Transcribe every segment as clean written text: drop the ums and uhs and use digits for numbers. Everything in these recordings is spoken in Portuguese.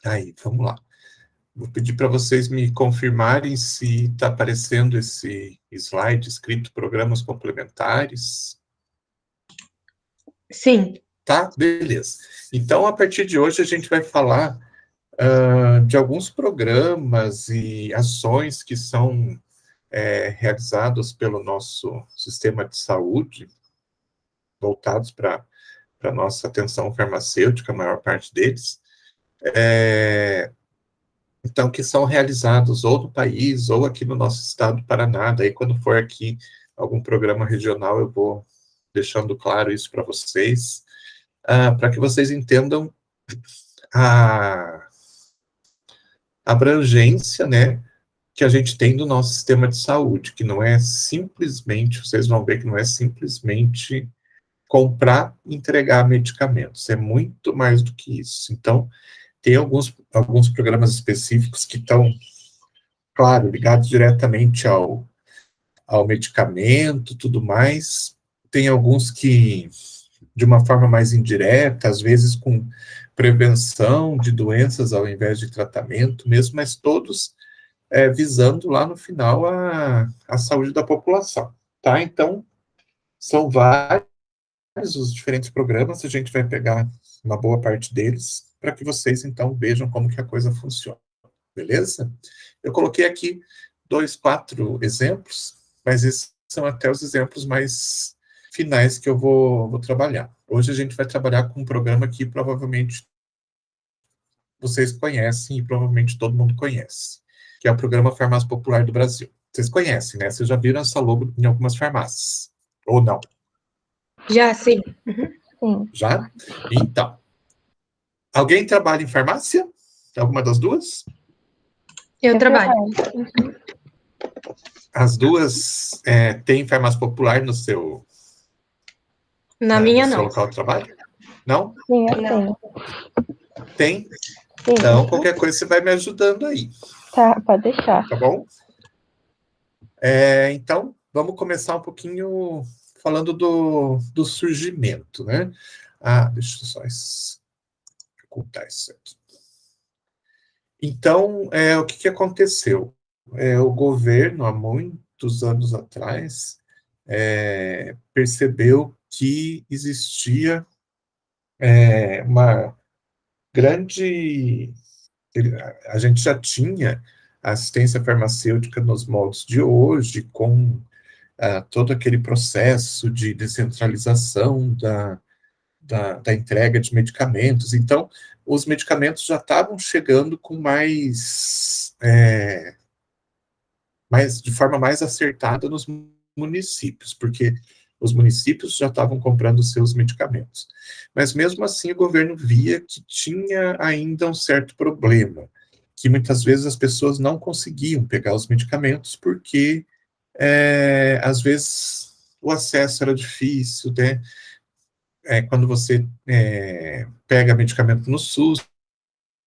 Aí, vamos lá. Vou pedir para vocês me confirmarem se está aparecendo esse slide escrito programas complementares. Sim. Tá? Beleza. Então, a partir de hoje, a gente vai falar de alguns programas e ações que são realizados pelo nosso sistema de saúde, voltados para a nossa atenção farmacêutica, a maior parte deles, então, que são realizados ou no país, ou aqui no nosso estado do Paraná. Daí, quando for aqui algum programa regional, eu vou deixando claro isso para vocês, para que vocês entendam a abrangência, né, que a gente tem do nosso sistema de saúde, que não é simplesmente, vocês vão ver que não é simplesmente comprar e entregar medicamentos, é muito mais do que isso. Então, tem alguns programas específicos que estão, claro, ligados diretamente ao medicamento, tudo mais. Tem alguns que, de uma forma mais indireta, às vezes com prevenção de doenças ao invés de tratamento mesmo, mas todos visando lá no final a saúde da população, tá? Então, são vários os diferentes programas, a gente vai pegar uma boa parte deles, para que vocês, então, vejam como que a coisa funciona, beleza? Eu coloquei aqui 4 exemplos, mas esses são até os exemplos mais finais que eu vou trabalhar. Hoje a gente vai trabalhar com um programa que provavelmente vocês conhecem e provavelmente todo mundo conhece, que é o Programa Farmácia Popular do Brasil. Vocês conhecem, né? Vocês já viram essa logo em algumas farmácias, ou não? Já, sim. Sim. Já? Então, alguém trabalha em farmácia? Alguma das duas? Eu trabalho. As duas têm farmácia popular no seu... Na minha, no seu não. local de trabalho? Não? Sim, eu tenho. Tem? Sim. Então, qualquer coisa você vai me ajudando aí. Tá, pode deixar. Tá bom? Então, vamos começar um pouquinho falando do surgimento, né? Deixa eu só ocultar isso aqui. Então, o que aconteceu? O governo, há muitos anos atrás, percebeu que existia uma grande... A gente já tinha assistência farmacêutica nos moldes de hoje, com todo aquele processo de descentralização da entrega de medicamentos. Então, os medicamentos já estavam chegando com de forma mais acertada nos municípios, porque os municípios já estavam comprando seus medicamentos. Mas, mesmo assim, o governo via que tinha ainda um certo problema, que muitas vezes as pessoas não conseguiam pegar os medicamentos, porque, às vezes, o acesso era difícil, né? Quando você pega medicamento no SUS,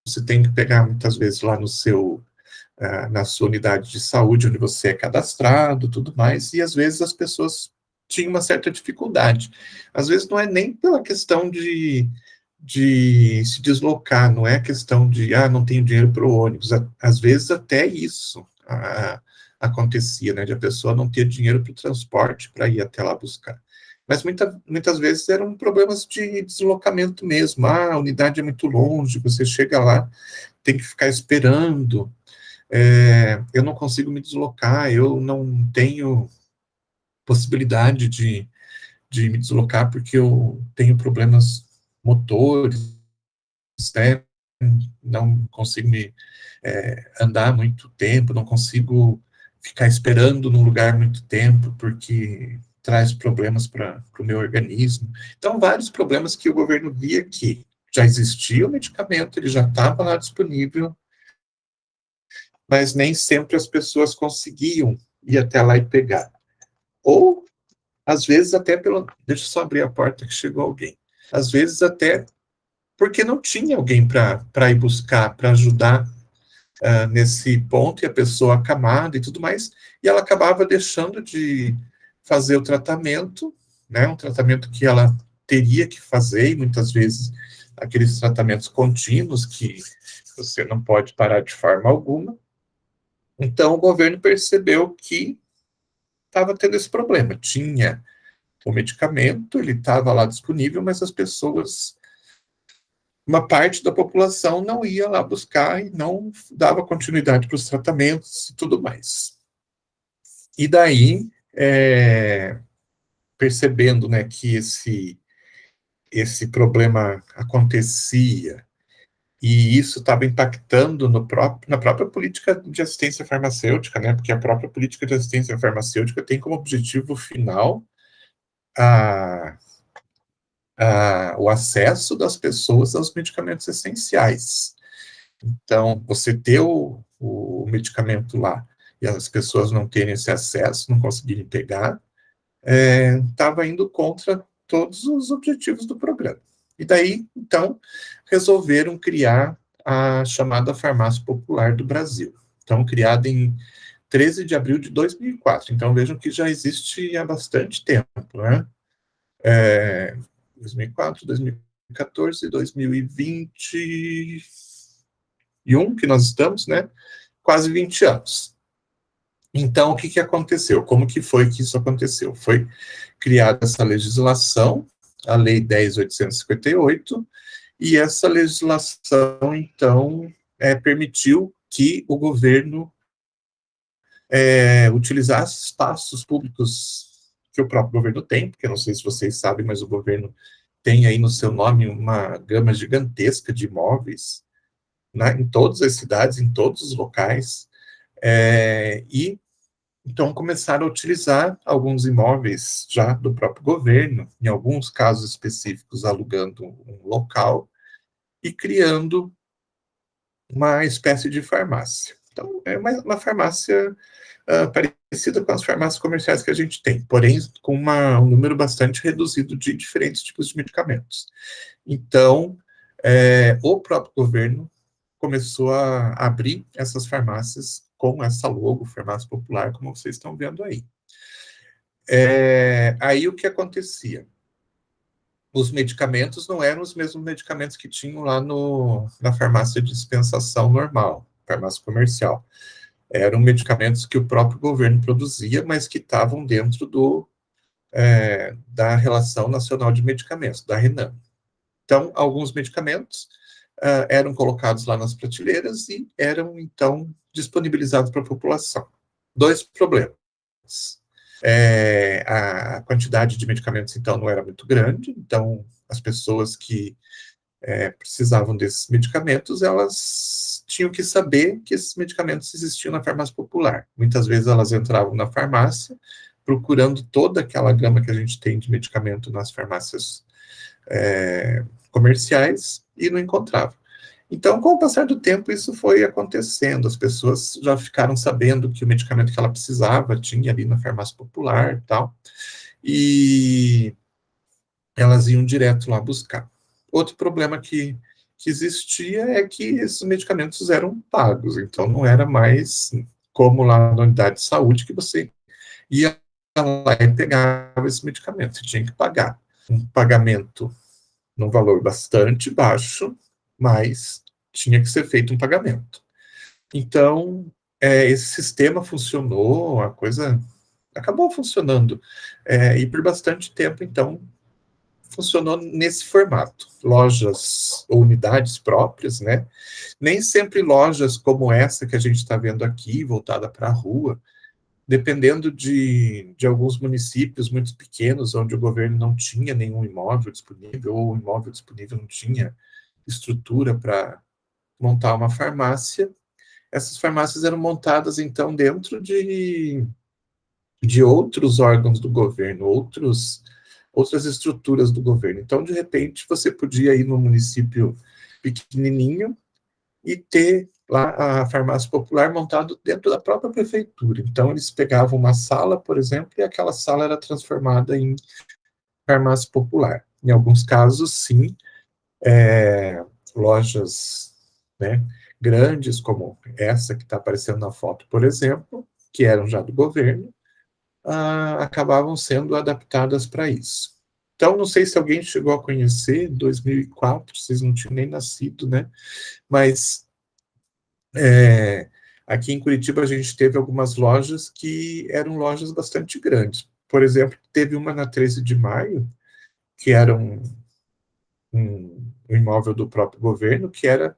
você tem que pegar muitas vezes lá na sua unidade de saúde, onde você é cadastrado, tudo mais, e às vezes as pessoas tinham uma certa dificuldade. Às vezes não é nem pela questão de se deslocar, não é questão de, não tenho dinheiro para o ônibus, às vezes até isso acontecia, né, de a pessoa não ter dinheiro para o transporte para ir até lá buscar. Mas muitas vezes eram problemas de deslocamento mesmo. A unidade é muito longe, você chega lá, tem que ficar esperando, eu não consigo me deslocar, eu não tenho possibilidade de me deslocar porque eu tenho problemas motores, né? Não consigo andar muito tempo, não consigo ficar esperando num lugar muito tempo, porque traz problemas para o meu organismo. Então, vários problemas que o governo via que já existia o medicamento, ele já estava lá disponível, mas nem sempre as pessoas conseguiam ir até lá e pegar. Ou, às vezes, até Deixa eu só abrir a porta que chegou alguém. Às vezes, até porque não tinha alguém para ir buscar, para ajudar nesse ponto, e a pessoa acamada e tudo mais, e ela acabava deixando de fazer o tratamento, né, um tratamento que ela teria que fazer, e muitas vezes aqueles tratamentos contínuos que você não pode parar de forma alguma. Então, o governo percebeu que estava tendo esse problema. Tinha o medicamento, ele estava lá disponível, mas as pessoas, uma parte da população não ia lá buscar e não dava continuidade para os tratamentos e tudo mais. E daí, percebendo, né, que esse problema acontecia e isso estava impactando na própria política de assistência farmacêutica, né, porque a própria política de assistência farmacêutica tem como objetivo final a o acesso das pessoas aos medicamentos essenciais. Então, você ter o medicamento lá e as pessoas não terem esse acesso, não conseguirem pegar, estava indo contra todos os objetivos do programa. E daí, então, resolveram criar a chamada Farmácia Popular do Brasil. Então, criada em 13 de abril de 2004. Então, vejam que já existe há bastante tempo, né? 2004, 2014, 2021, que nós estamos, né? Quase 20 anos. Então, o que aconteceu? Como que foi que isso aconteceu? Foi criada essa legislação, a Lei 10.858, e essa legislação, então, permitiu que o governo utilizasse espaços públicos que o próprio governo tem, porque não sei se vocês sabem, mas o governo tem aí no seu nome uma gama gigantesca de imóveis, né, em todas as cidades, em todos os locais, e então começaram a utilizar alguns imóveis já do próprio governo, em alguns casos específicos alugando um local e criando uma espécie de farmácia. Então, é uma farmácia parecida com as farmácias comerciais que a gente tem, porém com um número bastante reduzido de diferentes tipos de medicamentos. Então, o próprio governo começou a abrir essas farmácias com essa logo, Farmácia Popular, como vocês estão vendo aí. Aí o que acontecia? Os medicamentos não eram os mesmos medicamentos que tinham lá na farmácia de dispensação normal, farmácia comercial. Eram medicamentos que o próprio governo produzia, mas que estavam dentro da Relação Nacional de Medicamentos, da RENAM. Então, alguns medicamentos eram colocados lá nas prateleiras e eram, então, disponibilizados para a população. Dois problemas. A quantidade de medicamentos, então, não era muito grande, então, as pessoas que precisavam desses medicamentos, elas tinham que saber que esses medicamentos existiam na farmácia popular. Muitas vezes elas entravam na farmácia, procurando toda aquela gama que a gente tem de medicamento nas farmácias comerciais e não encontravam. Então, com o passar do tempo, isso foi acontecendo. As pessoas já ficaram sabendo que o medicamento que ela precisava tinha ali na farmácia popular e tal, e elas iam direto lá buscar. Outro problema que existia é que esses medicamentos eram pagos, então não era mais como lá na unidade de saúde que você ia lá e pegava esse medicamento, você tinha que pagar. Um pagamento num valor bastante baixo, mas tinha que ser feito um pagamento. Então, esse sistema funcionou, a coisa acabou funcionando, e por bastante tempo, então, funcionou nesse formato. Lojas ou unidades próprias, né? Nem sempre lojas como essa que a gente está vendo aqui, voltada para a rua, dependendo de alguns municípios muito pequenos, onde o governo não tinha nenhum imóvel disponível, ou o imóvel disponível não tinha estrutura para montar uma farmácia, essas farmácias eram montadas, então, dentro de outros órgãos do governo, outras estruturas do governo. Então, de repente, você podia ir num município pequenininho e ter lá a farmácia popular montado dentro da própria prefeitura. Então, eles pegavam uma sala, por exemplo, e aquela sala era transformada em farmácia popular. Em alguns casos, sim, lojas, né, grandes, como essa que está aparecendo na foto, por exemplo, que eram já do governo, acabavam sendo adaptadas para isso. Então, não sei se alguém chegou a conhecer, 2004, vocês não tinham nem nascido, né? Mas Aqui em Curitiba a gente teve algumas lojas que eram lojas bastante grandes. Por exemplo, teve uma na 13 de Maio, que era um imóvel do próprio governo, que era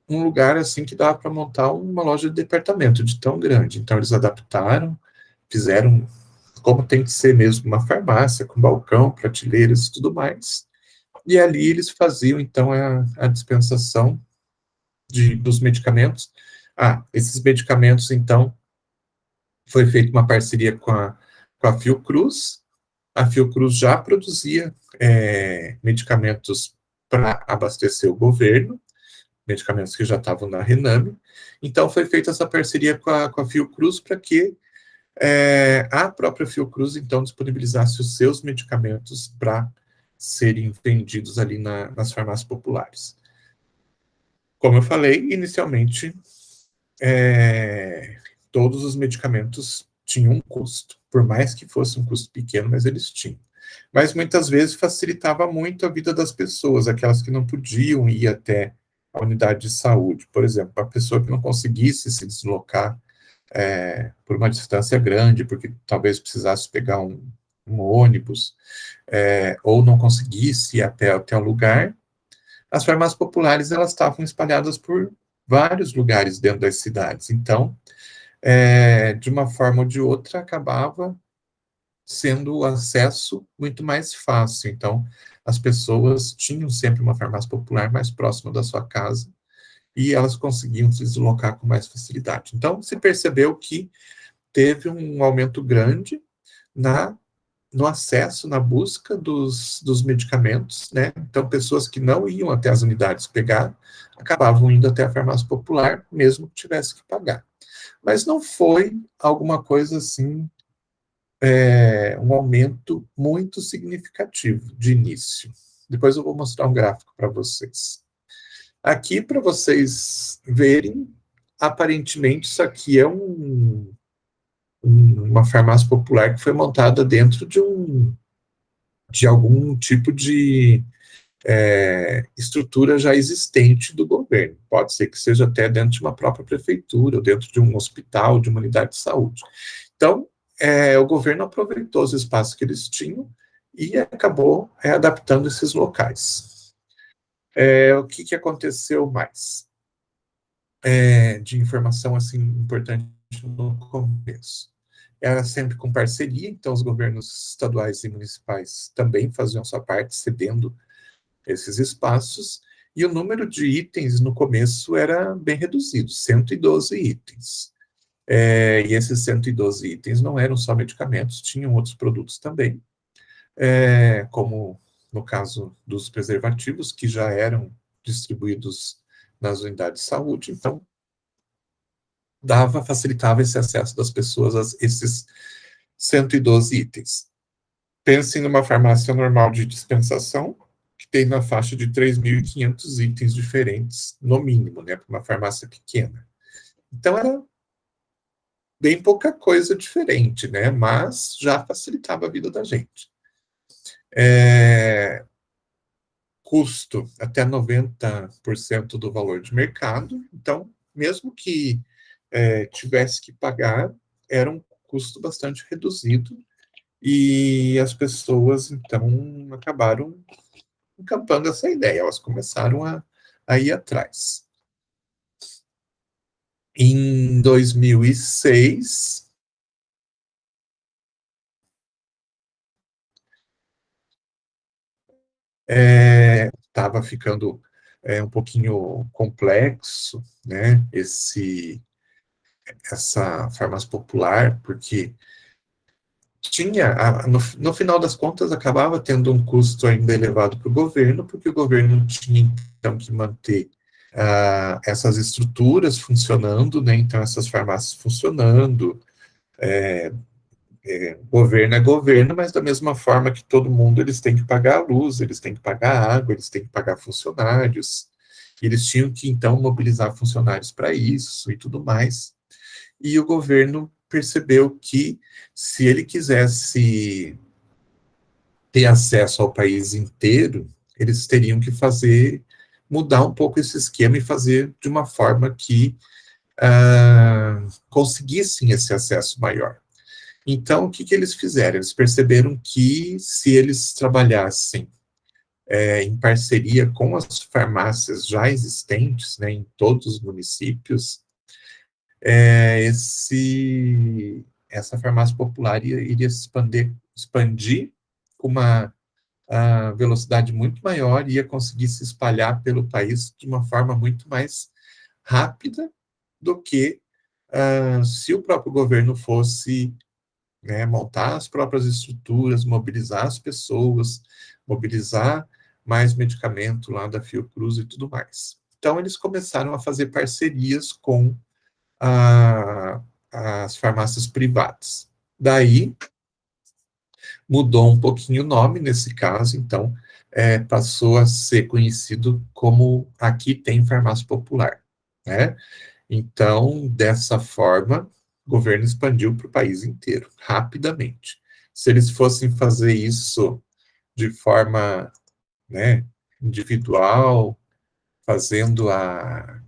um lugar assim que dava para montar uma loja de departamento de tão grande. Então eles adaptaram, fizeram como tem que ser mesmo uma farmácia, com balcão, prateleiras e tudo mais. E ali eles faziam então a dispensação dos medicamentos. Esses medicamentos então foi feita uma parceria com a Fiocruz. A Fiocruz já produzia medicamentos para abastecer o governo, medicamentos que já estavam na Rename. Então, foi feita essa parceria com a Fiocruz para que a própria Fiocruz, então, disponibilizasse os seus medicamentos para serem vendidos ali nas farmácias populares. Como eu falei, inicialmente, todos os medicamentos tinham um custo, por mais que fosse um custo pequeno, mas eles tinham. Mas muitas vezes facilitava muito a vida das pessoas, aquelas que não podiam ir até a unidade de saúde. Por exemplo, a pessoa que não conseguisse se deslocar por uma distância grande, porque talvez precisasse pegar um ônibus, ou não conseguisse ir até o lugar, as farmácias populares elas estavam espalhadas por vários lugares dentro das cidades. Então, de uma forma ou de outra, acabava sendo o acesso muito mais fácil. Então, as pessoas tinham sempre uma farmácia popular mais próxima da sua casa e elas conseguiam se deslocar com mais facilidade. Então, se percebeu que teve um aumento grande no acesso, na busca dos medicamentos, né? Então, pessoas que não iam até as unidades pegar, acabavam indo até a farmácia popular, mesmo que tivesse que pagar. Mas não foi alguma coisa assim, um aumento muito significativo de início. Depois eu vou mostrar um gráfico para vocês. Aqui, para vocês verem, aparentemente isso aqui é uma farmácia popular que foi montada dentro de algum tipo de estrutura já existente do governo. Pode ser que seja até dentro de uma própria prefeitura, ou dentro de um hospital, de uma unidade de saúde. Então, o governo aproveitou os espaços que eles tinham e acabou adaptando esses locais. O que aconteceu mais de informação assim importante no começo? Era sempre com parceria, então os governos estaduais e municipais também faziam sua parte, cedendo esses espaços, e o número de itens no começo era bem reduzido, 112 itens. E esses 112 itens não eram só medicamentos, tinham outros produtos também, como no caso dos preservativos, que já eram distribuídos nas unidades de saúde, então facilitava esse acesso das pessoas a esses 112 itens. Pensem numa farmácia normal de dispensação, que tem na faixa de 3.500 itens diferentes, no mínimo, né, para uma farmácia pequena. Então, era bem pouca coisa diferente, né, mas já facilitava a vida da gente. Custo até 90% do valor de mercado, então, mesmo que tivesse que pagar, era um custo bastante reduzido, e as pessoas, então, acabaram encampando essa ideia, elas começaram a ir atrás. Em 2006, estava ficando um pouquinho complexo, né, essa farmácia popular, porque no final das contas, acabava tendo um custo ainda elevado para o governo, porque o governo tinha, então, que manter essas estruturas funcionando, né, então, essas farmácias funcionando, governo é governo, mas da mesma forma que todo mundo, eles têm que pagar a luz, eles têm que pagar a água, eles têm que pagar funcionários, e eles tinham que, então, mobilizar funcionários para isso e tudo mais. E o governo percebeu que, se ele quisesse ter acesso ao país inteiro, eles teriam que fazer mudar um pouco esse esquema e fazer de uma forma que conseguissem esse acesso maior. Então, o que eles fizeram? Eles perceberam que se eles trabalhassem em parceria com as farmácias já existentes, né, em todos os municípios, essa farmácia popular iria se expandir com uma velocidade muito maior e ia conseguir se espalhar pelo país de uma forma muito mais rápida do que se o próprio governo fosse, né, montar as próprias estruturas, mobilizar as pessoas, mobilizar mais medicamento lá da Fiocruz e tudo mais. Então, eles começaram a fazer parcerias com as farmácias privadas. Daí, mudou um pouquinho o nome nesse caso, então, passou a ser conhecido como Aqui Tem Farmácia Popular, né? Então, dessa forma, o governo expandiu para o país inteiro, rapidamente. Se eles fossem fazer isso de forma, né, individual, fazendo a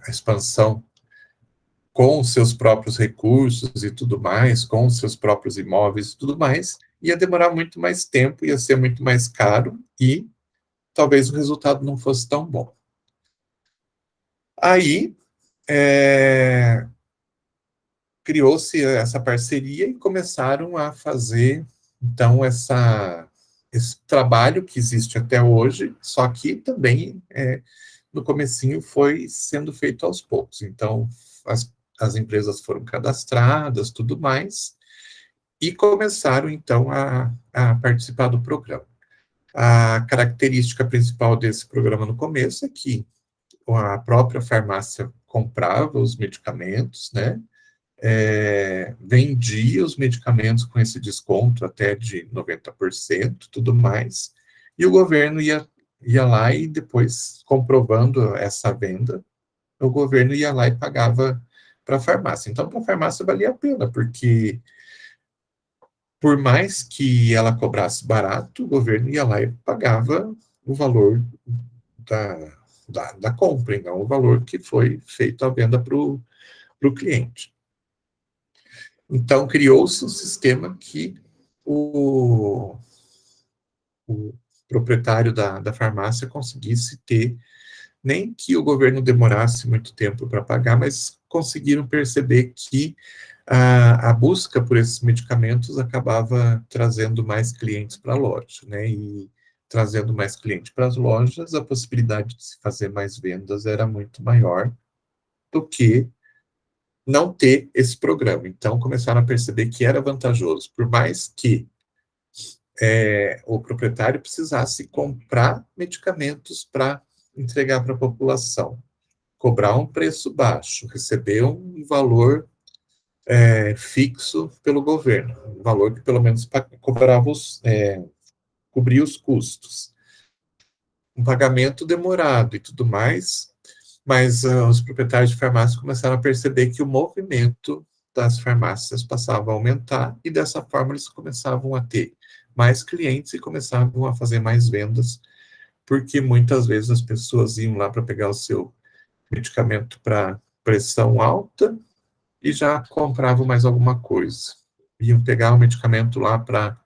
expansão com os seus próprios recursos e tudo mais, com os seus próprios imóveis e tudo mais, ia demorar muito mais tempo, ia ser muito mais caro e talvez o resultado não fosse tão bom. Aí, criou-se essa parceria e começaram a fazer, então, esse trabalho que existe até hoje, só que também, no comecinho, foi sendo feito aos poucos. Então, as empresas foram cadastradas, tudo mais, e começaram, então, a participar do programa. A característica principal desse programa no começo é que a própria farmácia comprava os medicamentos, né, vendia os medicamentos com esse desconto até de 90%, tudo mais, e o governo ia lá e depois, comprovando essa venda, o governo ia lá e pagava para a farmácia. Então, para a farmácia valia a pena, porque por mais que ela cobrasse barato, o governo ia lá e pagava o valor da compra, e não o valor que foi feito a venda para o cliente. Então, criou-se um sistema que o proprietário da farmácia conseguisse ter, nem que o governo demorasse muito tempo para pagar, mas conseguiram perceber que a busca por esses medicamentos acabava trazendo mais clientes para a loja, né? E trazendo mais clientes para as lojas, a possibilidade de se fazer mais vendas era muito maior do que não ter esse programa. Então, começaram a perceber que era vantajoso, por mais que o proprietário precisasse comprar medicamentos para entregar para a população, cobrar um preço baixo, receber um valor fixo pelo governo, um valor que pelo menos cobrava cobria os custos. Um pagamento demorado e tudo mais, mas os proprietários de farmácia começaram a perceber que o movimento das farmácias passava a aumentar e dessa forma eles começavam a ter mais clientes e começavam a fazer mais vendas, porque muitas vezes as pessoas iam lá para pegar o seu medicamento para pressão alta e já compravam mais alguma coisa. Iam pegar o medicamento lá para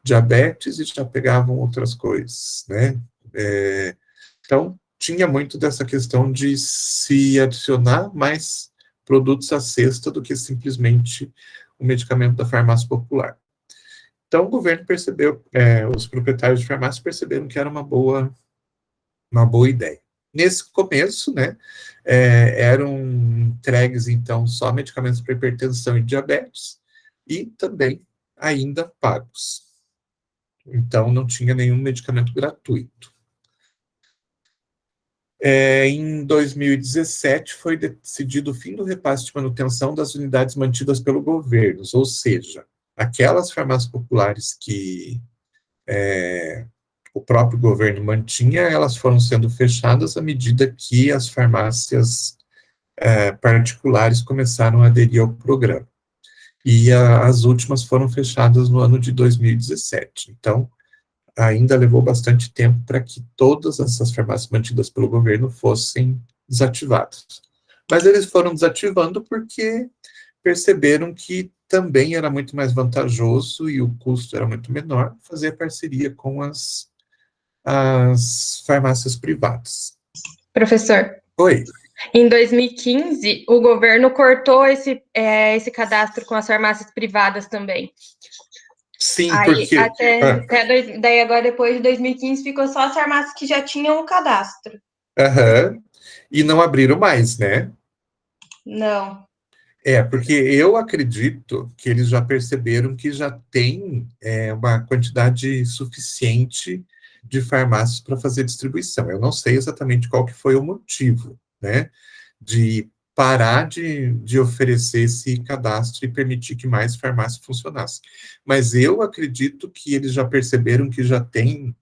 diabetes e já pegavam outras coisas, né? Então, tinha muito dessa questão de se adicionar mais produtos à cesta do que simplesmente o medicamento da farmácia popular. Então, o governo percebeu, os proprietários de farmácia perceberam que era uma boa ideia. Nesse começo, né, eram entregues, então, só medicamentos para hipertensão e diabetes, e também ainda pagos. Então, não tinha nenhum medicamento gratuito. Em 2017, foi decidido o fim do repasse de manutenção das unidades mantidas pelo governo, ou seja, aquelas farmácias populares que o próprio governo mantinha, elas foram sendo fechadas à medida que as farmácias particulares começaram a aderir ao programa. E as últimas foram fechadas no ano de 2017. Então, ainda levou bastante tempo para que todas essas farmácias mantidas pelo governo fossem desativadas. Mas eles foram desativando porque perceberam que também era muito mais vantajoso e o custo era muito menor fazer parceria com as farmácias privadas. Professor, Oi. em 2015, o governo cortou esse cadastro com as farmácias privadas também. Sim, Aí, porque... daí agora, depois de 2015, ficou só as farmácias que já tinham o cadastro. E não abriram mais, né? Não. Porque eu acredito que eles já perceberam que já tem uma quantidade suficiente de farmácias para fazer distribuição. Eu não sei exatamente qual que foi o motivo, né, de parar de oferecer esse cadastro e permitir que mais farmácias funcionassem. Mas eu acredito que eles já perceberam que já tem,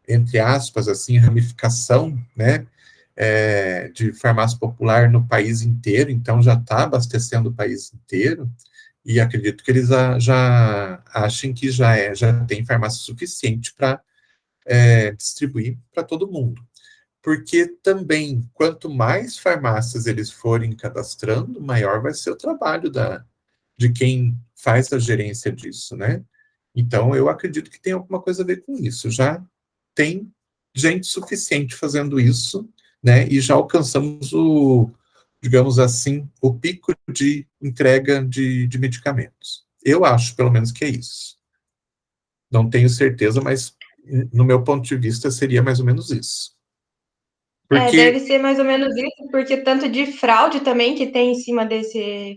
entre aspas, assim, ramificação, né, de farmácia popular no país inteiro, então já está abastecendo o país inteiro, e acredito que eles já achem que já tem farmácia suficiente para distribuir para todo mundo. Porque também, quanto mais farmácias eles forem cadastrando, maior vai ser o trabalho de quem faz a gerência disso, né? Então, eu acredito que tem alguma coisa a ver com isso. Já tem gente suficiente fazendo isso, né? E já alcançamos digamos assim, o pico de entrega de medicamentos. Eu acho, pelo menos, que é isso. Não tenho certeza, mas no meu ponto de vista seria mais ou menos isso. Porque... deve ser mais ou menos isso, porque tanto de fraude também que tem em cima desse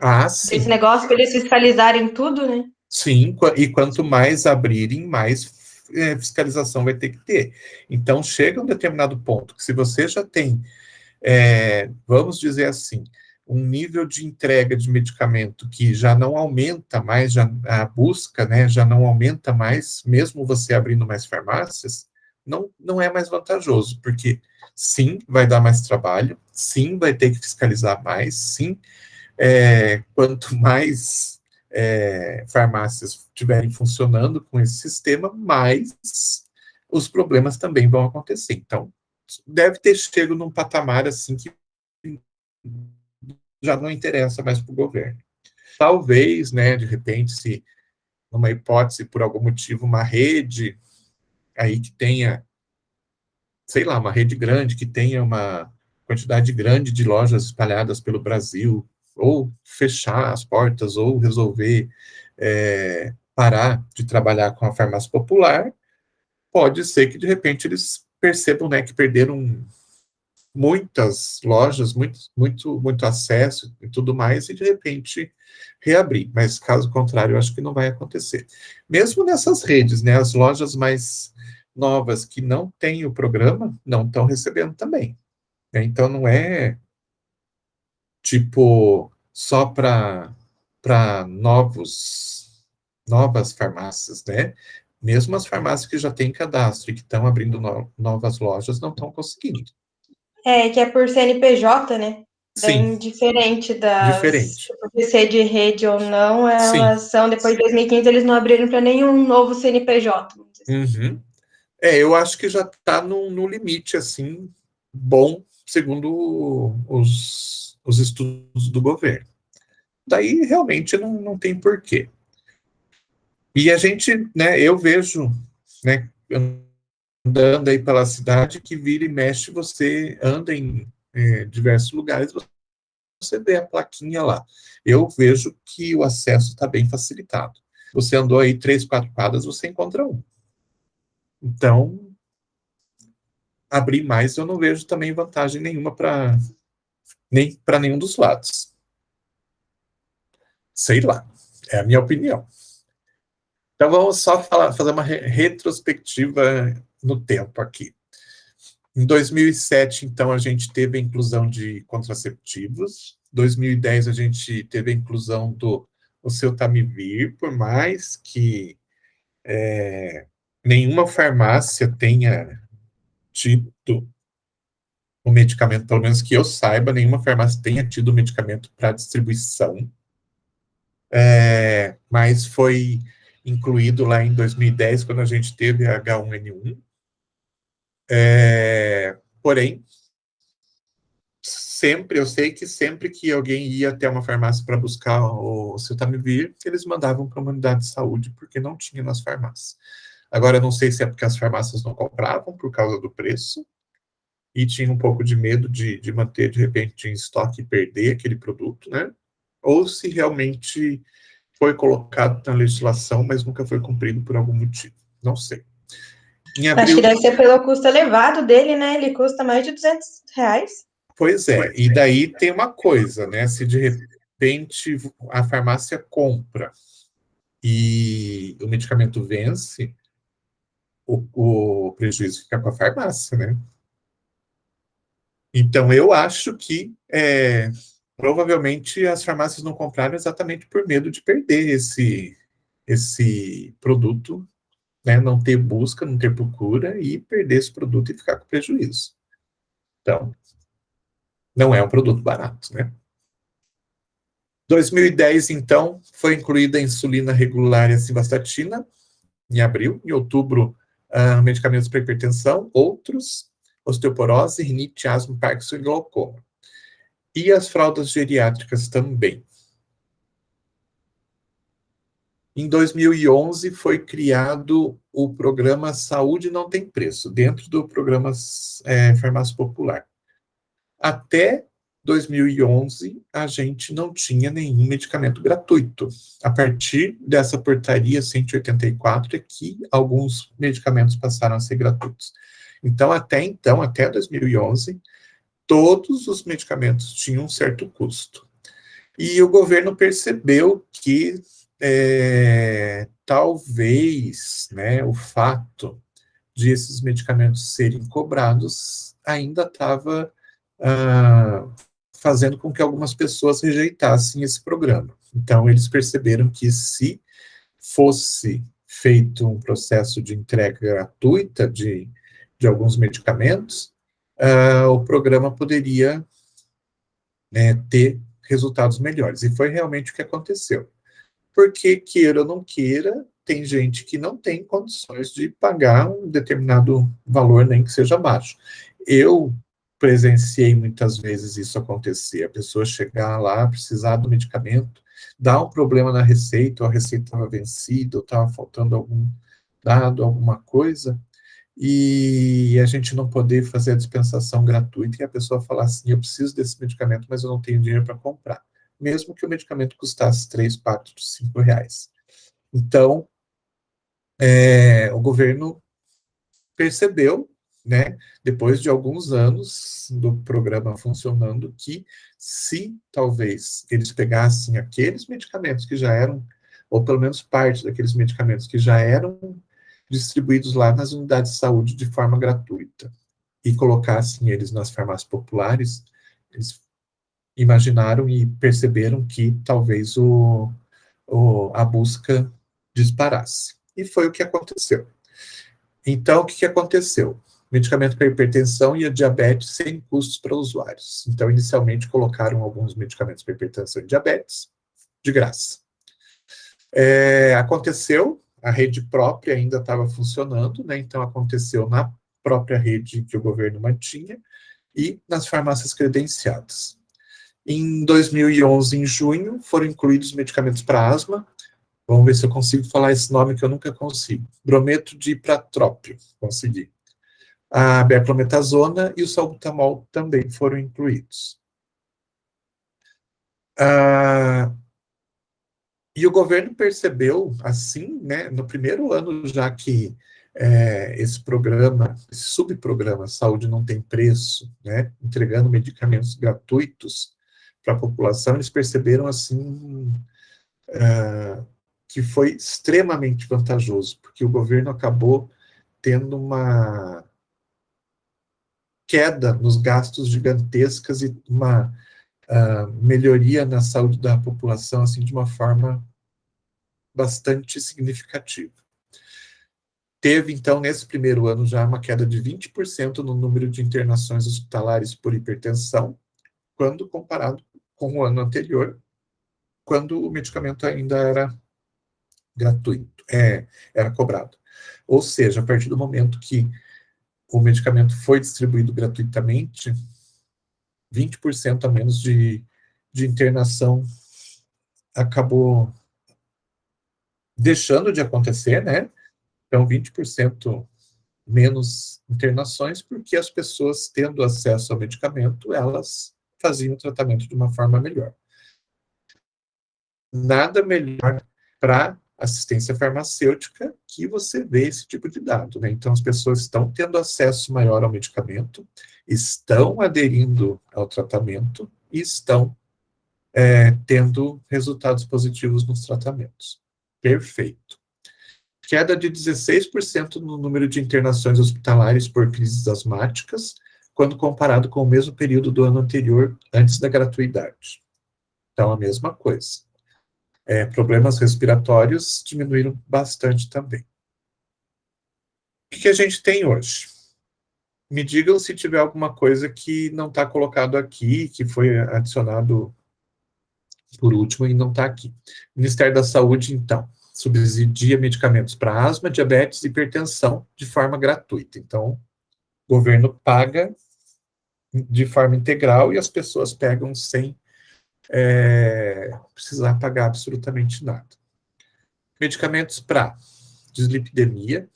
negócio, para eles fiscalizarem tudo, né? Sim, e quanto mais abrirem, mais fiscalização vai ter que ter. Então, chega um determinado ponto que se você já tem, vamos dizer assim, um nível de entrega de medicamento que já não aumenta mais, a busca, né, já não aumenta mais, mesmo você abrindo mais farmácias, não é mais vantajoso, porque sim, vai dar mais trabalho, sim, vai ter que fiscalizar mais, sim, quanto mais farmácias estiverem funcionando com esse sistema, mais os problemas também vão acontecer. Então, deve ter chegado num patamar assim que já não interessa mais para o governo. Talvez, né, de repente, se numa hipótese, por algum motivo, uma rede aí que tenha, sei lá, uma rede grande, que tenha uma quantidade grande de lojas espalhadas pelo Brasil, ou fechar as portas, ou resolver parar de trabalhar com a farmácia popular, pode ser que, de repente, eles percebam, né, que perderam muitas lojas, muito acesso e tudo mais, e, de repente, reabrir. Mas, caso contrário, eu acho que não vai acontecer. Mesmo nessas redes, né, as lojas mais novas que não têm o programa, não estão recebendo também. Então, não é tipo só para novas farmácias, né? Mesmo as farmácias que já têm cadastro e que estão abrindo novas lojas não estão conseguindo. Que é por CNPJ, né? Sim. Bem diferente das... Diferente. Porque ser de rede ou não, elas Sim. são... Depois de 2015, eles não abriram para nenhum novo CNPJ. Uhum. Eu acho que já está no limite, assim, bom, segundo os estudos do governo. Daí, realmente, não tem porquê. E a gente, né, eu vejo, né, andando aí pela cidade, que vira e mexe, você anda em diversos lugares, você vê a plaquinha lá. Eu vejo que o acesso está bem facilitado. Você andou aí 3, 4 quadras, você encontra um. Então, abrir mais, eu não vejo também vantagem nenhuma nem para nenhum dos lados. Sei lá, é a minha opinião. Então, vamos só fazer uma retrospectiva no tempo aqui. Em 2007, então, a gente teve a inclusão de contraceptivos. Em 2010, a gente teve a inclusão do Oseltamivir, por mais que nenhuma farmácia tenha tido o medicamento, pelo menos que eu saiba, nenhuma farmácia tenha tido o medicamento para distribuição. Mas foi incluído lá em 2010, quando a gente teve a H1N1. Porém, eu sei que sempre que alguém ia até uma farmácia para buscar o Siltamivir, eles mandavam para uma unidade de saúde, porque não tinha nas farmácias. Agora, eu não sei se é porque as farmácias não compravam por causa do preço, e tinha um pouco de medo de manter, de repente, em estoque e perder aquele produto, né? Ou se realmente foi colocado na legislação, mas nunca foi cumprido por algum motivo. Não sei. Acho que deve ser pelo custo elevado dele, né? Ele custa mais de R$200. Pois é, e daí tem uma coisa, né? Se de repente a farmácia compra e o medicamento vence, o prejuízo fica com a farmácia, né? Então, eu acho que provavelmente as farmácias não compraram exatamente por medo de perder esse produto, né? Não ter busca, não ter procura e perder esse produto e ficar com prejuízo. Então, não é um produto barato, né? 2010, então, foi incluída a insulina regular e a simvastatina, em abril. Em outubro, medicamentos para hipertensão, outros, osteoporose, rinite, asma, Parkinson e glaucoma. E as fraldas geriátricas também. Em 2011, foi criado o programa Saúde Não Tem Preço, dentro do programa Farmácia Popular. Até 2011, a gente não tinha nenhum medicamento gratuito. A partir dessa portaria 184, é que alguns medicamentos passaram a ser gratuitos. Então, até 2011, todos os medicamentos tinham um certo custo. E o governo percebeu que talvez, né, o fato de esses medicamentos serem cobrados ainda estava fazendo com que algumas pessoas rejeitassem esse programa. Então, eles perceberam que se fosse feito um processo de entrega gratuita de alguns medicamentos, o programa poderia ter resultados melhores. E foi realmente o que aconteceu. Porque, queira ou não queira, tem gente que não tem condições de pagar um determinado valor, nem que seja baixo. Eu presenciei muitas vezes isso acontecer, a pessoa chegar lá, precisar do medicamento, dar um problema na receita, ou a receita estava vencida, ou estava faltando algum dado, alguma coisa, e a gente não poder fazer a dispensação gratuita, e a pessoa falar assim, eu preciso desse medicamento, mas eu não tenho dinheiro para comprar, mesmo que o medicamento custasse 3, 4, 5 reais. Então, o governo percebeu, né, depois de alguns anos do programa funcionando, que se talvez eles pegassem aqueles medicamentos que já eram, ou pelo menos parte daqueles medicamentos que já eram distribuídos lá nas unidades de saúde de forma gratuita, e colocassem eles nas farmácias populares, eles imaginaram e perceberam que talvez a busca disparasse. E foi o que aconteceu. Então, o que aconteceu? Medicamento para hipertensão e a diabetes sem custos para usuários. Então, inicialmente, colocaram alguns medicamentos para hipertensão e diabetes de graça. Aconteceu, a rede própria ainda estava funcionando, né? Então, aconteceu na própria rede que o governo mantinha e nas farmácias credenciadas. Em 2011, em junho, foram incluídos medicamentos para asma. Vamos ver se eu consigo falar esse nome que eu nunca consigo. Brometo de ipratrópio, consegui. A beclometasona e o salbutamol também foram incluídos. E o governo percebeu, assim, né, no primeiro ano já que esse programa, esse subprograma Saúde Não Tem Preço, né, entregando medicamentos gratuitos para a população, eles perceberam, assim, que foi extremamente vantajoso, porque o governo acabou tendo uma queda nos gastos gigantescas e uma melhoria na saúde da população, assim, de uma forma bastante significativa. Teve, então, nesse primeiro ano, já uma queda de 20% no número de internações hospitalares por hipertensão, quando comparado com o ano anterior, quando o medicamento ainda era gratuito. era cobrado. Ou seja, a partir do momento que o medicamento foi distribuído gratuitamente, 20% a menos de internação acabou deixando de acontecer, né? Então, 20% menos internações, porque as pessoas, tendo acesso ao medicamento, elas faziam o tratamento de uma forma melhor. Nada melhor para assistência farmacêutica que você vê esse tipo de dado, né? Então, as pessoas estão tendo acesso maior ao medicamento, estão aderindo ao tratamento e estão tendo resultados positivos nos tratamentos. Perfeito. Queda de 16% no número de internações hospitalares por crises asmáticas, quando comparado com o mesmo período do ano anterior, antes da gratuidade. Então, a mesma coisa. Problemas respiratórios diminuíram bastante também. O que a gente tem hoje? Me digam se tiver alguma coisa que não está colocado aqui, que foi adicionado por último e não está aqui. Ministério da Saúde, então, subsidia medicamentos para asma, diabetes e hipertensão de forma gratuita. Então, o governo paga de forma integral e as pessoas pegam sem precisar pagar absolutamente nada. Medicamentos para dislipidemia,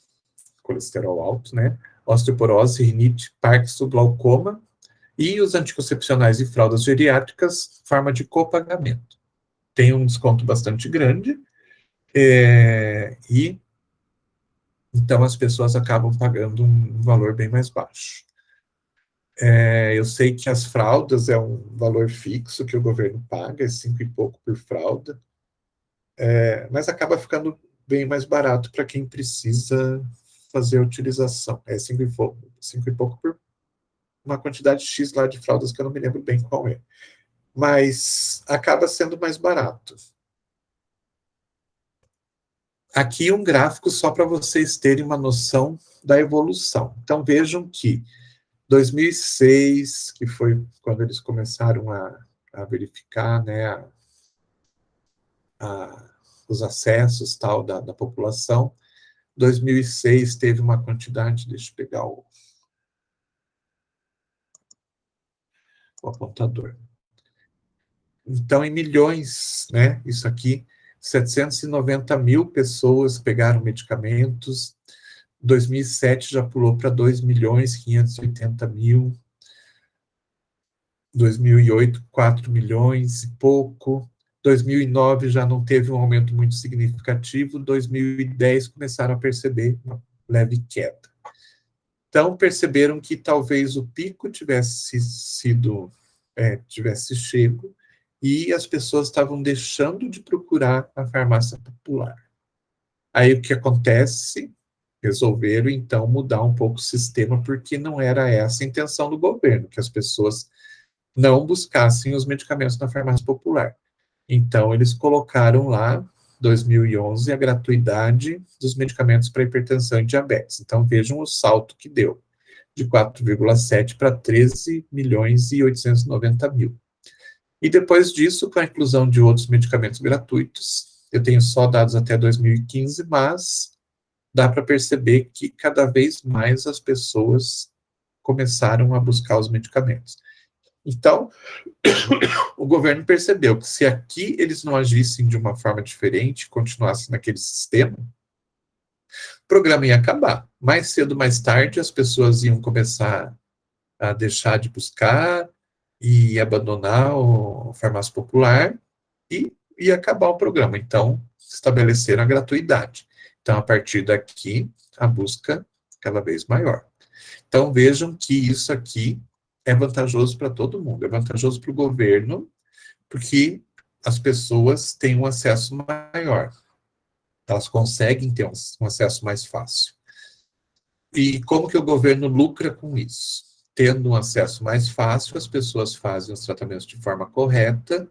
colesterol alto, né? Osteoporose, rinite, Parkinson, glaucoma, e os anticoncepcionais e fraldas geriátricas, forma de copagamento. Tem um desconto bastante grande, e então as pessoas acabam pagando um valor bem mais baixo. Eu sei que as fraldas é um valor fixo que o governo paga, é 5 e pouco por fralda, mas acaba ficando bem mais barato para quem precisa fazer a utilização. 5 e pouco por uma quantidade X lá de fraldas que eu não me lembro bem qual é. Mas acaba sendo mais barato. Aqui um gráfico só para vocês terem uma noção da evolução. Então vejam que 2006, que foi quando eles começaram a verificar, né, os acessos tal da população. 2006 teve uma quantidade, deixa eu pegar o apontador. Então, em milhões, né, isso aqui, 790 mil pessoas pegaram medicamentos, 2007 já pulou para 2 milhões 580 mil, 2008, 4 milhões e pouco, 2009 já não teve um aumento muito significativo, 2010 começaram a perceber uma leve queda. Então, perceberam que talvez o pico tivesse chego e as pessoas estavam deixando de procurar a farmácia popular. Aí, o que acontece? Resolveram, então, mudar um pouco o sistema, porque não era essa a intenção do governo, que as pessoas não buscassem os medicamentos na farmácia popular. Então, eles colocaram lá, 2011, a gratuidade dos medicamentos para hipertensão e diabetes. Então, vejam o salto que deu, de 4,7 para 13 milhões e 890 mil. E depois disso, com a inclusão de outros medicamentos gratuitos, eu tenho só dados até 2015, mas dá para perceber que cada vez mais as pessoas começaram a buscar os medicamentos. Então, o governo percebeu que se aqui eles não agissem de uma forma diferente, continuassem naquele sistema, o programa ia acabar. Mais cedo, mais tarde, as pessoas iam começar a deixar de buscar e abandonar a farmácia popular e ia acabar o programa. Então, estabeleceram a gratuidade. Então, a partir daqui, a busca cada vez maior. Então, vejam que isso aqui é vantajoso para todo mundo, é vantajoso para o governo, porque as pessoas têm um acesso maior, elas conseguem ter um acesso mais fácil. E como que o governo lucra com isso? Tendo um acesso mais fácil, as pessoas fazem os tratamentos de forma correta,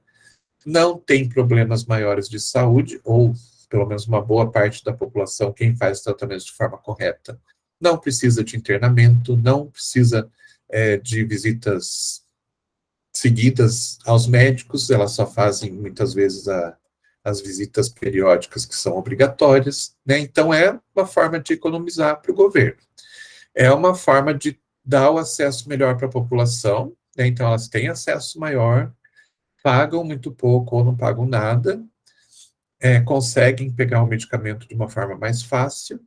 não tem problemas maiores de saúde, ou pelo menos uma boa parte da população, quem faz os tratamentos de forma correta, não precisa de internamento, não precisa de visitas seguidas aos médicos, elas só fazem muitas vezes as visitas periódicas que são obrigatórias, né? Então, é uma forma de economizar para o governo. É uma forma de dar o acesso melhor para a população, né? Então, elas têm acesso maior, pagam muito pouco ou não pagam nada, conseguem pegar o medicamento de uma forma mais fácil,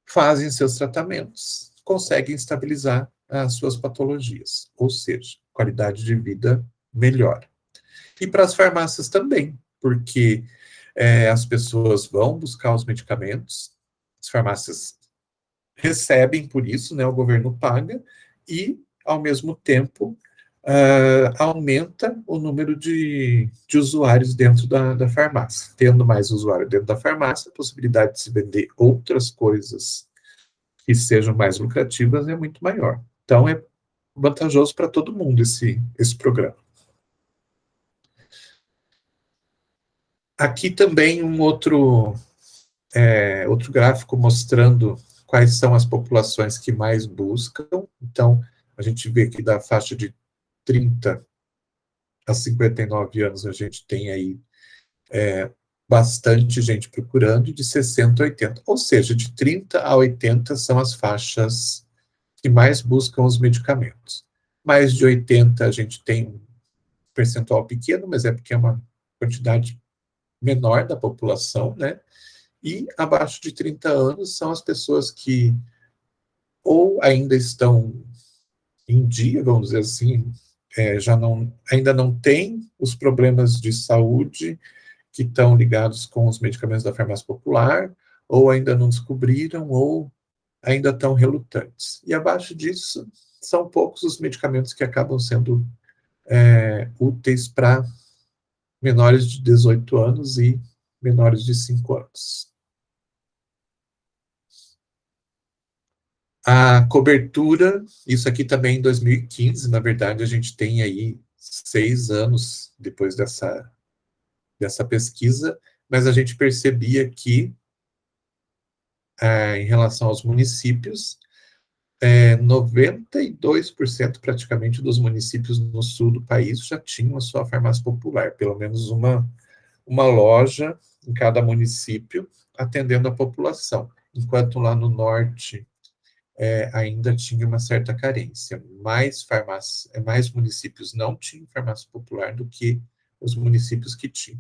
fazem seus tratamentos, conseguem estabilizar as suas patologias, ou seja, qualidade de vida melhor. E para as farmácias também, porque as pessoas vão buscar os medicamentos, as farmácias recebem por isso, né, o governo paga, e, ao mesmo tempo, aumenta o número de usuários dentro da farmácia. Tendo mais usuário dentro da farmácia, a possibilidade de se vender outras coisas que sejam mais lucrativas é muito maior. Então, é vantajoso para todo mundo esse programa. Aqui também um outro gráfico mostrando quais são as populações que mais buscam. Então, a gente vê que da faixa de 30 a 59 anos, a gente tem aí bastante gente procurando, de 60 a 80. Ou seja, de 30 a 80 são as faixas que mais buscam os medicamentos. Mais de 80 a gente tem um percentual pequeno, mas é porque é uma quantidade menor da população, né? E abaixo de 30 anos são as pessoas que ou ainda estão em dia, vamos dizer assim, ainda não têm os problemas de saúde que estão ligados com os medicamentos da farmácia popular, ou ainda não descobriram, ou ainda estão relutantes. E abaixo disso, são poucos os medicamentos que acabam sendo úteis para menores de 18 anos e menores de 5 anos. A cobertura, isso aqui também em 2015, na verdade, a gente tem aí 6 anos depois dessa pesquisa, mas a gente percebia que, em relação aos municípios, 92% praticamente dos municípios no sul do país já tinham a sua farmácia popular, pelo menos uma loja em cada município, atendendo a população, enquanto lá no norte ainda tinha uma certa carência. Mais municípios não tinham farmácia popular do que os municípios que tinham.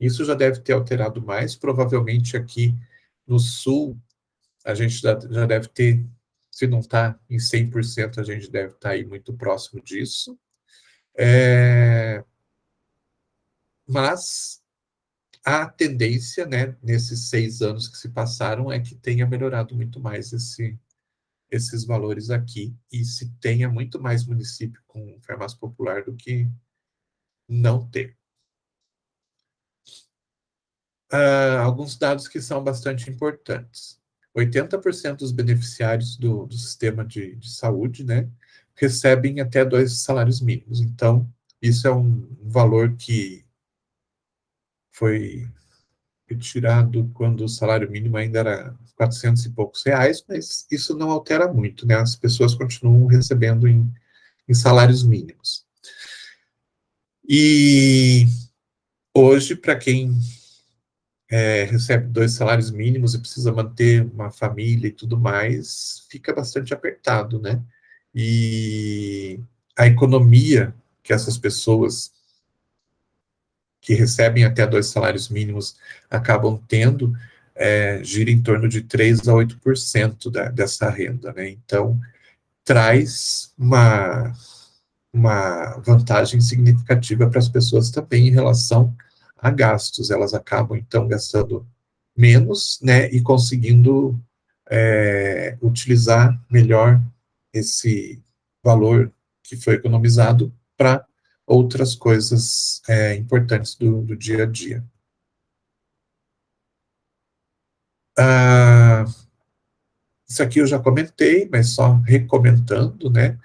Isso já deve ter alterado mais, provavelmente aqui no sul, a gente já deve ter, se não está em 100%, a gente deve estar aí muito próximo disso. Mas a tendência, né, nesses 6 anos que se passaram, é que tenha melhorado muito mais esses valores aqui, e se tenha muito mais município com farmácia popular do que não ter. Alguns dados que são bastante importantes. 80% dos beneficiários do sistema de saúde, né, recebem até 2 salários mínimos. Então, isso é um valor que foi retirado quando o salário mínimo ainda era 400 e poucos reais, mas isso não altera muito, né? As pessoas continuam recebendo em salários mínimos. E hoje, para quem recebe 2 salários mínimos e precisa manter uma família e tudo mais, fica bastante apertado, né? E a economia que essas pessoas que recebem até 2 salários mínimos acabam tendo gira em torno de 3 a 8% dessa renda, né? Então, traz uma vantagem significativa para as pessoas também em relação a gastos. Elas acabam, então, gastando menos, né, e conseguindo utilizar melhor esse valor que foi economizado para outras coisas importantes do dia a dia. Isso aqui eu já comentei, mas só recomentando, né?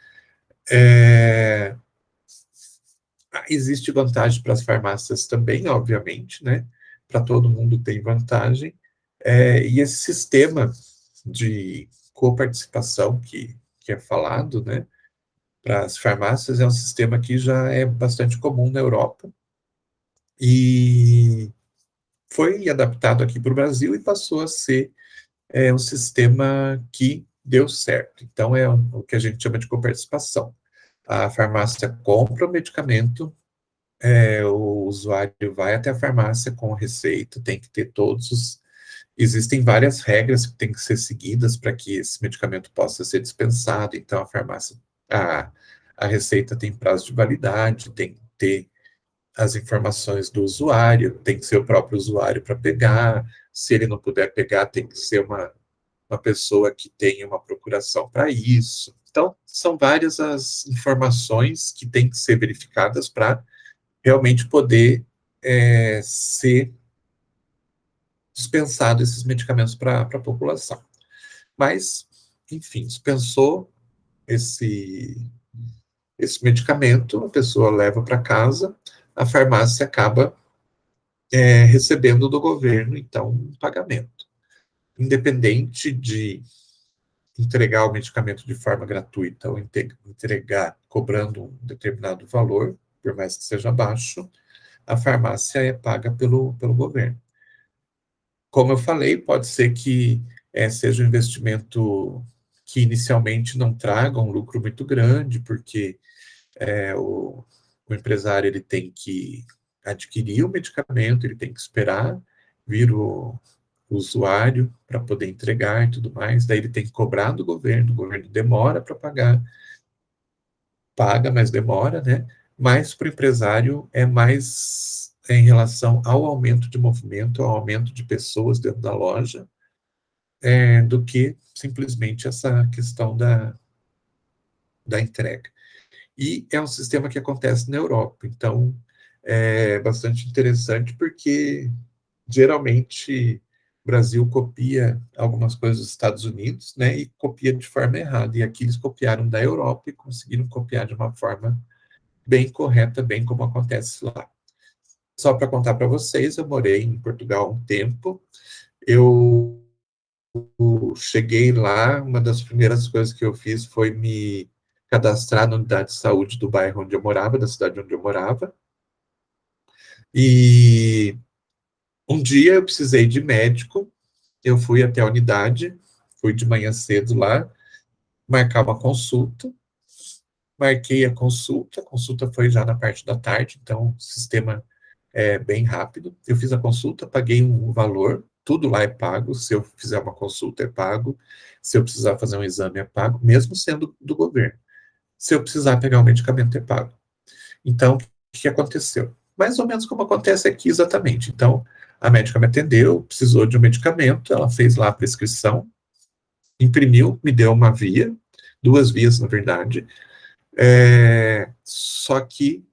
Existe vantagem para as farmácias também, obviamente, né? Para todo mundo tem vantagem. E esse sistema de coparticipação que é falado, né? Para as farmácias é um sistema que já é bastante comum na Europa. E foi adaptado aqui para o Brasil e passou a ser um sistema que deu certo. Então, é o que a gente chama de coparticipação. A farmácia compra o medicamento, o usuário vai até a farmácia com a receita, tem que ter todos os... Existem várias regras que têm que ser seguidas para que esse medicamento possa ser dispensado, então a farmácia, a receita tem prazo de validade, tem que ter as informações do usuário, tem que ser o próprio usuário para pegar, se ele não puder pegar, tem que ser uma pessoa que tenha uma procuração para isso. Então, são várias as informações que têm que ser verificadas para realmente poder ser dispensado esses medicamentos para a população. Mas, enfim, dispensou esse medicamento, a pessoa leva para casa, a farmácia acaba recebendo do governo, então, um pagamento. Independente de entregar o medicamento de forma gratuita ou entregar cobrando um determinado valor, por mais que seja baixo, a farmácia é paga pelo governo. Como eu falei, pode ser que seja um investimento que inicialmente não traga um lucro muito grande, porque o empresário ele tem que adquirir o medicamento, ele tem que esperar vir o usuário para poder entregar e tudo mais, daí ele tem que cobrar do governo, o governo demora para pagar, paga, mas demora, né? Mas para o empresário é mais em relação ao aumento de movimento, ao aumento de pessoas dentro da loja, do que simplesmente essa questão da entrega. E é um sistema que acontece na Europa, então é bastante interessante porque geralmente o Brasil copia algumas coisas dos Estados Unidos, né, e copia de forma errada, e aqui eles copiaram da Europa e conseguiram copiar de uma forma bem correta, bem como acontece lá. Só para contar para vocês, eu morei em Portugal um tempo, eu cheguei lá, uma das primeiras coisas que eu fiz foi me cadastrar na unidade de saúde do bairro onde eu morava, da cidade onde eu morava, e um dia eu precisei de médico, eu fui até a unidade, fui de manhã cedo lá, marcar uma consulta, marquei a consulta foi já na parte da tarde, então o sistema é bem rápido. Eu fiz a consulta, paguei um valor, tudo lá é pago, se eu fizer uma consulta é pago, se eu precisar fazer um exame é pago, mesmo sendo do governo. Se eu precisar pegar um medicamento é pago. Então, o que aconteceu? Mais ou menos como acontece aqui exatamente. Então, a médica me atendeu, precisou de um medicamento, ela fez lá a prescrição, imprimiu, me deu uma via, duas vias, na verdade, só que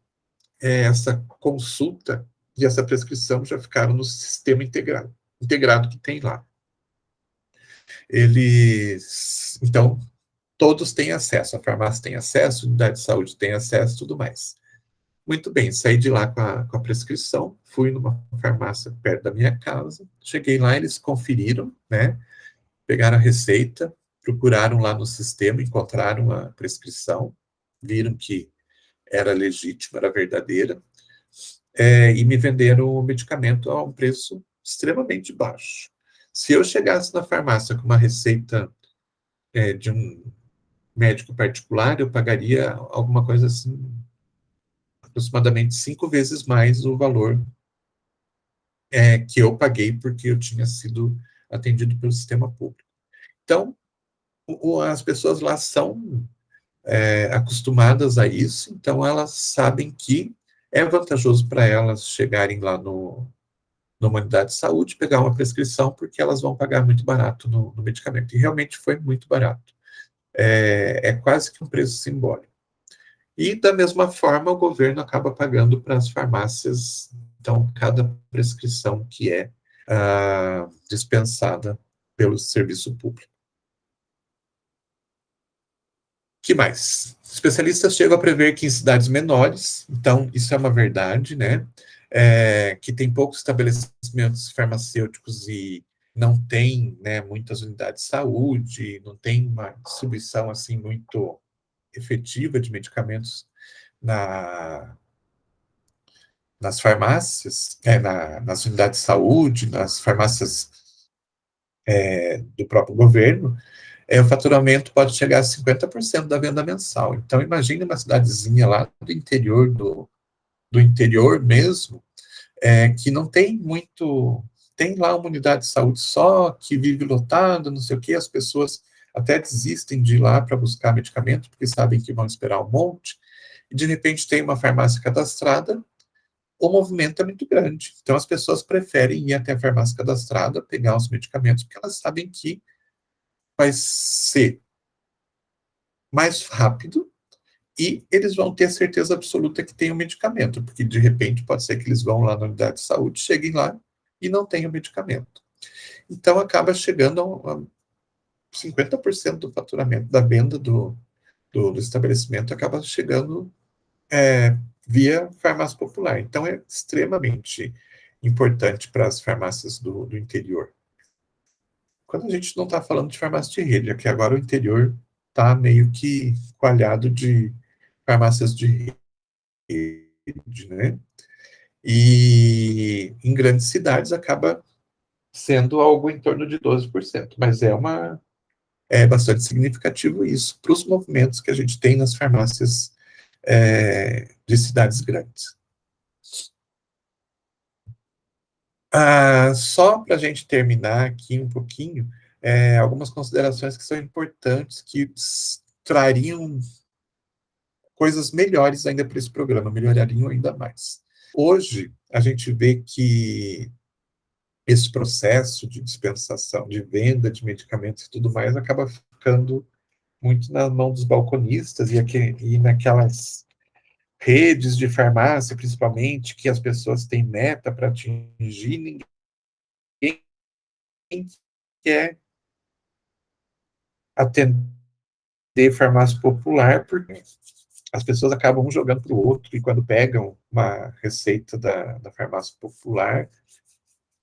essa consulta e essa prescrição já ficaram no sistema integrado que tem lá. Então, todos têm acesso, a farmácia tem acesso, a unidade de saúde tem acesso, tudo mais. Muito bem, saí de lá com a prescrição, fui numa farmácia perto da minha casa, cheguei lá, eles conferiram, né, pegaram a receita, procuraram lá no sistema, encontraram a prescrição, viram que era legítima, era verdadeira, e me venderam o medicamento a um preço extremamente baixo. Se eu chegasse na farmácia com uma receita de um médico particular, eu pagaria alguma coisa assim, aproximadamente 5 vezes mais o valor que eu paguei porque eu tinha sido atendido pelo sistema público. Então, as pessoas lá são acostumadas a isso, então elas sabem que é vantajoso para elas chegarem lá numa unidade de saúde, pegar uma prescrição, porque elas vão pagar muito barato no medicamento. E realmente foi muito barato. É quase que um preço simbólico. E, da mesma forma, o governo acaba pagando para as farmácias, então, cada prescrição que é dispensada pelo serviço público. Que mais? Especialistas chegam a prever que em cidades menores, então isso é uma verdade, né? Que tem poucos estabelecimentos farmacêuticos e não tem, né, muitas unidades de saúde, não tem uma distribuição assim muito efetiva de medicamentos na, nas farmácias, nas unidades de saúde, nas farmácias do próprio governo, o faturamento pode chegar a 50% da venda mensal. Então, imagine uma cidadezinha lá do interior mesmo, que não tem muito, tem lá uma unidade de saúde só, que vive lotada, não sei o quê, as pessoas até desistem de ir lá para buscar medicamento, porque sabem que vão esperar um monte, e de repente tem uma farmácia cadastrada, o movimento é muito grande. Então, as pessoas preferem ir até a farmácia cadastrada, pegar os medicamentos, porque elas sabem que vai ser mais rápido e eles vão ter a certeza absoluta que tem o medicamento, porque de repente pode ser que eles vão lá na unidade de saúde, cheguem lá e não tenham medicamento. Então, acaba chegando a 50% do faturamento da venda do estabelecimento acaba chegando via farmácia popular. Então, é extremamente importante para as farmácias do interior. Quando a gente não está falando de farmácia de rede, é que agora o interior está meio que coalhado de farmácias de rede, né? E em grandes cidades acaba sendo algo em torno de 12%, mas é bastante significativo isso para os movimentos que a gente tem nas farmácias de cidades grandes. Só para a gente terminar aqui um pouquinho, algumas considerações que são importantes, que trariam coisas melhores ainda para esse programa, melhorariam ainda mais. Hoje, a gente vê que esse processo de dispensação, de venda de medicamentos e tudo mais, acaba ficando muito na mão dos balconistas e naquelas redes de farmácia, principalmente, que as pessoas têm meta para atingir, ninguém quer atender farmácia popular, porque as pessoas acabam um jogando para o outro, e quando pegam uma receita da farmácia popular,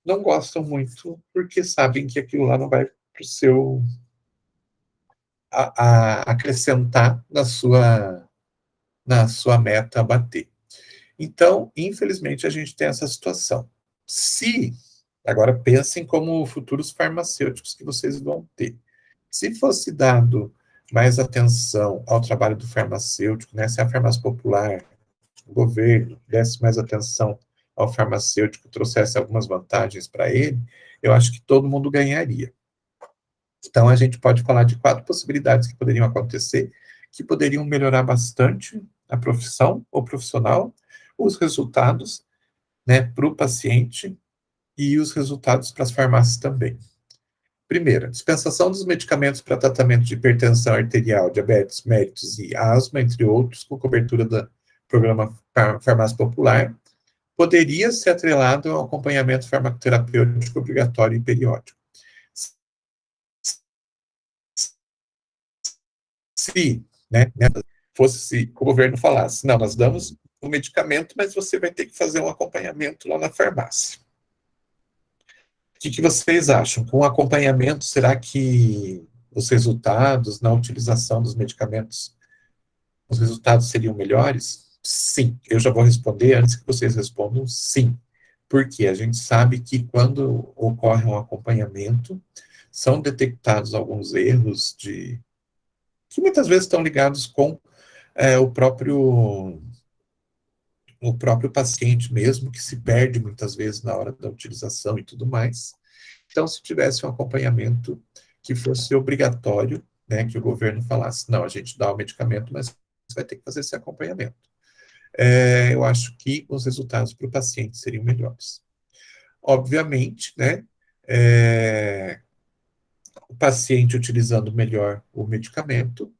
não gostam muito, porque sabem que aquilo lá não vai para o seu acrescentar na sua meta a bater. Então, infelizmente, a gente tem essa situação. Agora pensem como futuros farmacêuticos que vocês vão ter. Se fosse dado mais atenção ao trabalho do farmacêutico, né, se a farmácia popular, o governo, desse mais atenção ao farmacêutico, trouxesse algumas vantagens para ele, eu acho que todo mundo ganharia. Então, a gente pode falar de 4 possibilidades que poderiam acontecer, que poderiam melhorar bastante a profissão, o profissional, os resultados, né, para o paciente e os resultados para as farmácias também. Primeira, dispensação dos medicamentos para tratamento de hipertensão arterial, diabetes, mellitus e asma, entre outros, com cobertura do programa Farmácia Popular, poderia ser atrelado ao acompanhamento farmacoterapêutico obrigatório e periódico. Se, né, fosse o governo falasse, não, nós damos o medicamento, mas você vai ter que fazer um acompanhamento lá na farmácia. O que vocês acham? Com o acompanhamento, será que os resultados na utilização dos medicamentos, os resultados seriam melhores? Sim. Eu já vou responder antes que vocês respondam sim. Porque a gente sabe que quando ocorre um acompanhamento, são detectados alguns erros que muitas vezes estão ligados com o próprio paciente mesmo, que se perde muitas vezes na hora da utilização e tudo mais. Então, se tivesse um acompanhamento que fosse obrigatório, né, que o governo falasse, não, a gente dá o medicamento, mas você vai ter que fazer esse acompanhamento. Eu acho que os resultados para o paciente seriam melhores. Obviamente, né, o paciente utilizando melhor o medicamento,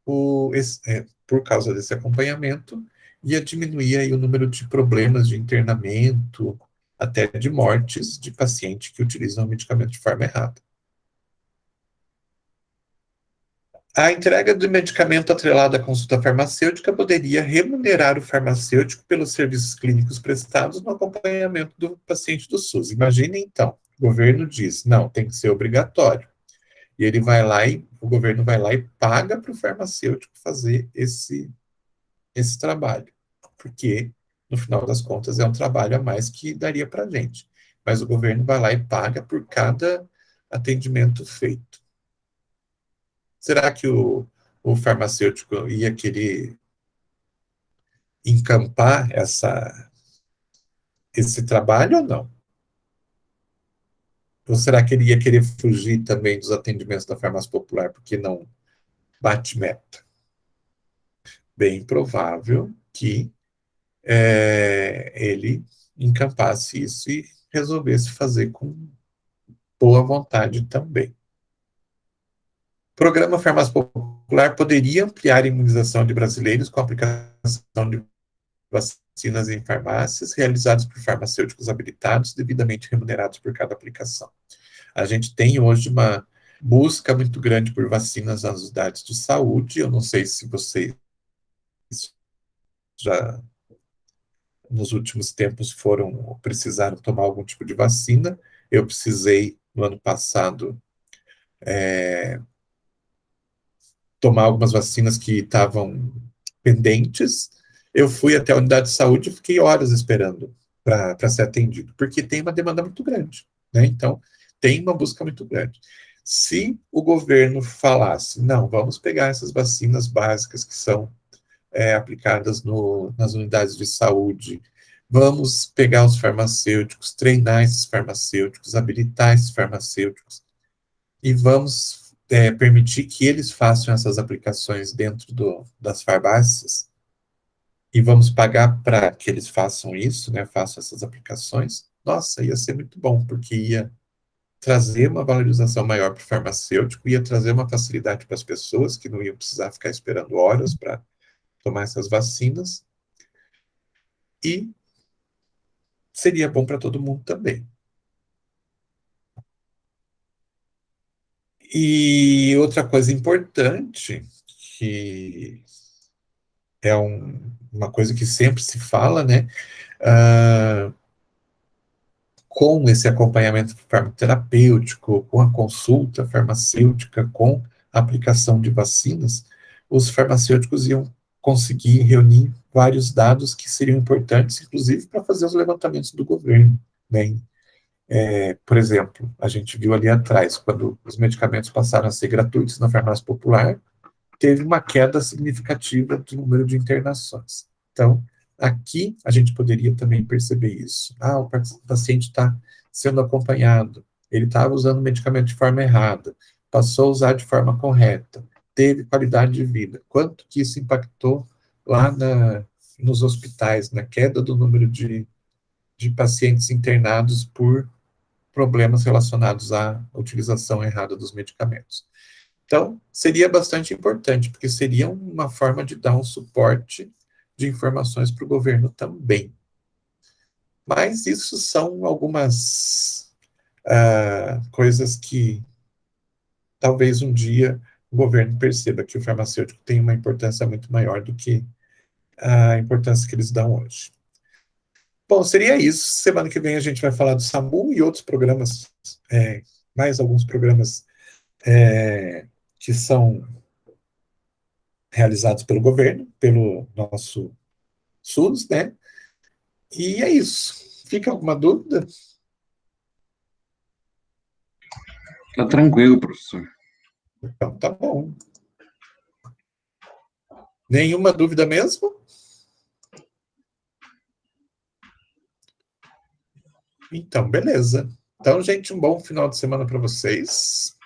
por causa desse acompanhamento, ia diminuir aí o número de problemas de internamento, até de mortes de pacientes que utilizam o medicamento de forma errada. A entrega do medicamento atrelado à consulta farmacêutica poderia remunerar o farmacêutico pelos serviços clínicos prestados no acompanhamento do paciente do SUS. Imagine, então, o governo diz, não, tem que ser obrigatório. E o governo vai lá e paga para o farmacêutico fazer esse trabalho. Porque no final das contas, é um trabalho a mais que daria para a gente. Mas o governo vai lá e paga por cada atendimento feito. Será que o farmacêutico ia querer encampar esse trabalho ou não? Ou será que ele ia querer fugir também dos atendimentos da farmácia popular porque não bate meta? Bem provável que ele encampasse isso e resolvesse fazer com boa vontade também. O programa Farmácia Popular poderia ampliar a imunização de brasileiros com a aplicação de vacinas em farmácias realizadas por farmacêuticos habilitados, devidamente remunerados por cada aplicação. A gente tem hoje uma busca muito grande por vacinas nas unidades de saúde. Eu não sei se vocês já nos últimos tempos precisaram tomar algum tipo de vacina. Eu precisei, no ano passado, tomar algumas vacinas que estavam pendentes. Eu fui até a unidade de saúde e fiquei horas esperando para ser atendido, porque tem uma demanda muito grande, né? Então, tem uma busca muito grande. Se o governo falasse, não, vamos pegar essas vacinas básicas que são aplicadas nas unidades de saúde, vamos pegar os farmacêuticos, treinar esses farmacêuticos, habilitar esses farmacêuticos, e vamos permitir que eles façam essas aplicações dentro das farmácias, e vamos pagar para que eles façam isso, né, façam essas aplicações. Nossa, ia ser muito bom, porque ia trazer uma valorização maior para o farmacêutico, ia trazer uma facilidade para as pessoas, que não iam precisar ficar esperando horas para tomar essas vacinas, e seria bom para todo mundo também. E outra coisa importante, que é uma coisa que sempre se fala, né? Com esse acompanhamento farmacoterapêutico, com a consulta farmacêutica, com a aplicação de vacinas, os farmacêuticos iam conseguir reunir vários dados que seriam importantes, inclusive para fazer os levantamentos do governo, né? Por exemplo, a gente viu ali atrás, quando os medicamentos passaram a ser gratuitos na farmácia popular, teve uma queda significativa do número de internações. Então, aqui a gente poderia também perceber isso. O paciente está sendo acompanhado, ele estava usando o medicamento de forma errada, passou a usar de forma correta, teve qualidade de vida. Quanto que isso impactou lá nos hospitais, na queda do número de pacientes internados por problemas relacionados à utilização errada dos medicamentos. Então, seria bastante importante, porque seria uma forma de dar um suporte de informações para o governo também. Mas isso são algumas coisas que talvez um dia o governo perceba que o farmacêutico tem uma importância muito maior do que a importância que eles dão hoje. Bom, seria isso. Semana que vem a gente vai falar do SAMU e outros programas, mais alguns programas que são realizados pelo governo, pelo nosso SUS, né? E é isso. Fica alguma dúvida? Tá tranquilo, professor. Então, tá bom. Nenhuma dúvida mesmo? Então, beleza. Então, gente, um bom final de semana para vocês.